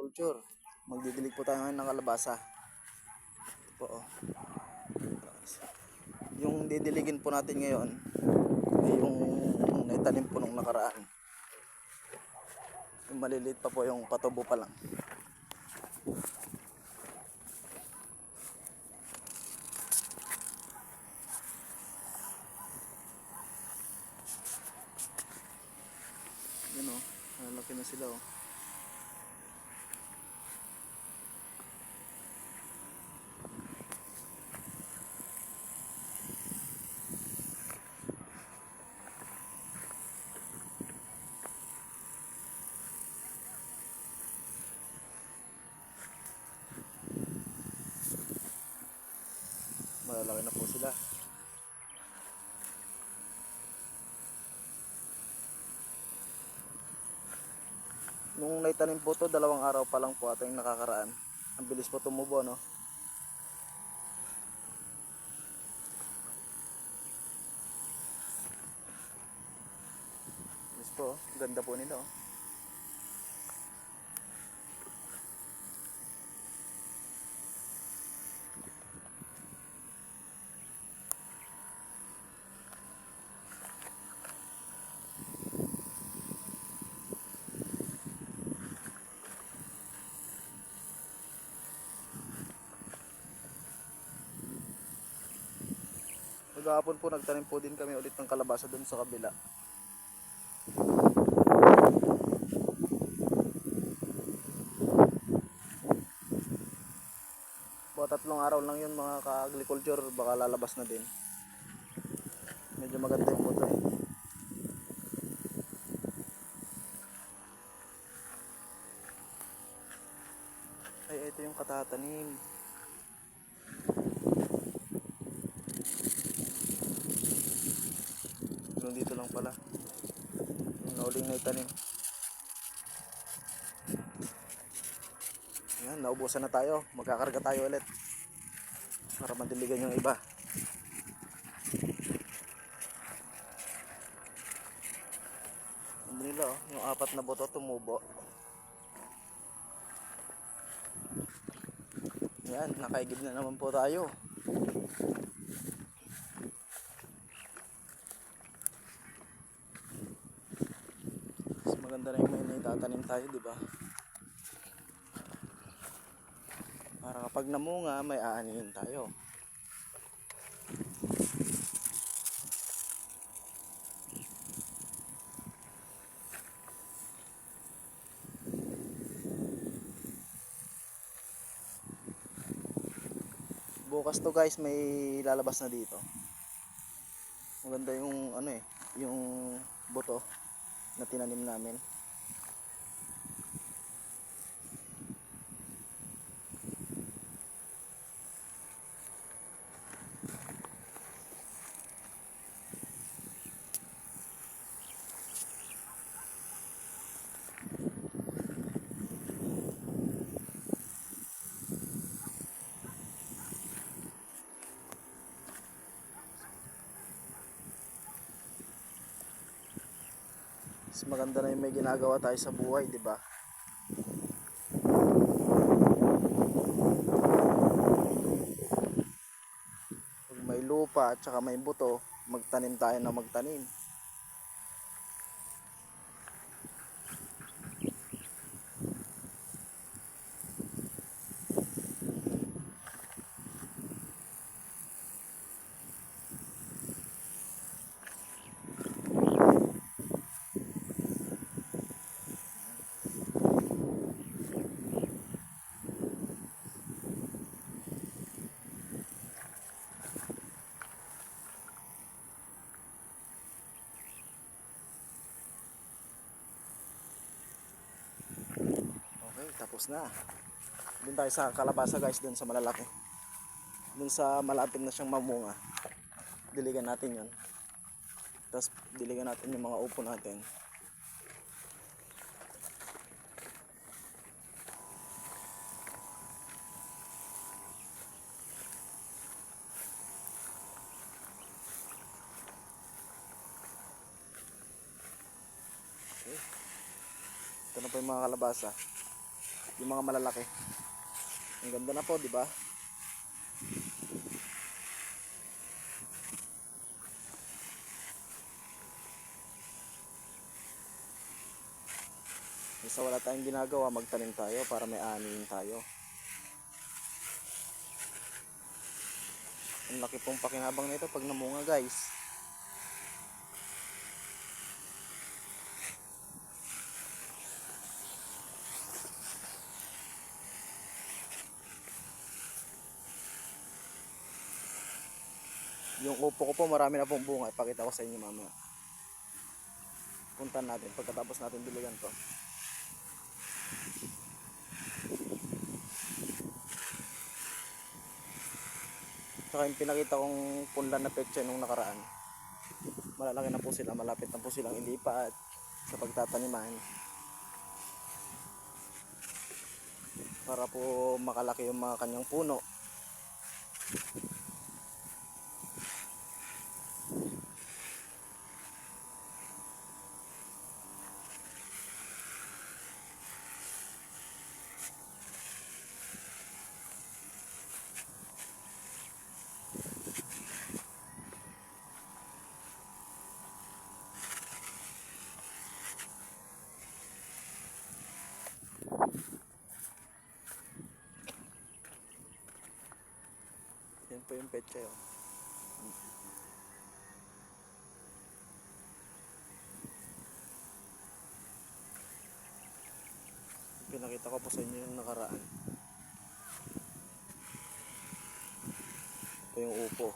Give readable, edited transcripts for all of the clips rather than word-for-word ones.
Agriculture. Magdidilig po tayo ngayon ng kalabasa. Ito po, oh. Yung didiligin po natin ngayon ay yung naitanim po nung nakaraan. Yung maliliit pa po, yung patubo pa lang. Yun, oh, malaki na sila, oh. Malalaki na po sila. Nung naitanim po to, 2 araw pa lang po ating nakakaraan. Ang bilis po tumubo, no? Bilis po, ganda po nila, oh. Maghapon po nagtanim po din kami ulit ng kalabasa dun sa kabila. Po 3 araw lang yun mga ka-agriculture, baka lalabas na din. Medyo maganda yung buto, eh. Ay, ito yung katatanim. Yung dito lang pala. Yung nauling na itanim. Yan, naubusan na tayo. Magkakarga tayo ulit para madiligan yung iba. Ano nila, oh, yung 4 na buto tumubo. Yan, nakaigib na naman po tayo. Mas maganda na yung may naitatanim tayo, di ba? Para kapag namunga, may aanihin tayo. Bukas to guys, may lalabas na dito. Maganda yung ano, eh, yung buto na tinanim namin. Mas maganda na yung may ginagawa tayo sa buhay, di ba? Pag may lupa at saka may buto, magtanim tayo na magtanim. Okay, tapos na. Doon tayo sa kalabasa guys, doon sa malalaki. Doon sa malapit na siyang mamunga. Diligan natin yon. Tapos diligan natin yung mga upo natin. Okay. Ito na po yung mga kalabasa. yung mga malalaki. Ang ganda na po, di ba? Basta wala tayong ginagawa, magtanim tayo para may anin tayo. Ang laki pong pakinabang nito pag namunga, guys. Yung upo ko po, marami na pong bunga. Ipakita ko sa inyo mamaya. Puntan natin pagkatapos natin diligan to. Saka yung pinakita kong punlan na pecha nung nakaraan, malalaki na po sila, malapit na po silang ilipat sa pagtataniman para po makalaki yung mga kanyang puno. Yan po yung pecha yun. Pinakita ko po sa inyo yung nakaraan. Ito yung upo.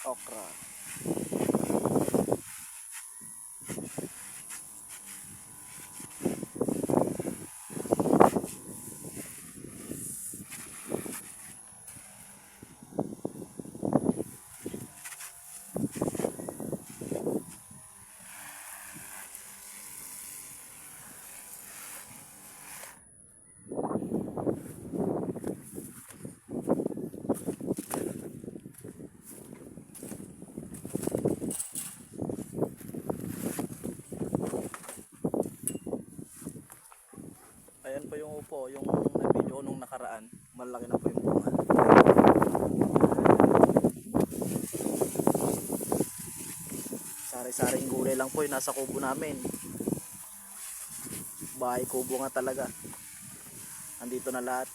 Okra. Ayan po yung upo, yung na-video nung nakaraan, malaki na po yung bunga. Sari-saring gulay lang po yung nasa kubo namin. Bahay kubo nga talaga. Andito na lahat.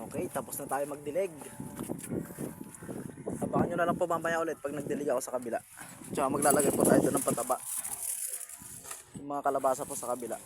Okay, tapos na tayo magdilig. Abangan nyo na lang po mamaya ulit pag nagdilig ako sa kabila. Tsaka maglalagay po tayo doon ng pataba. Yung mga kalabasa po sa kabila.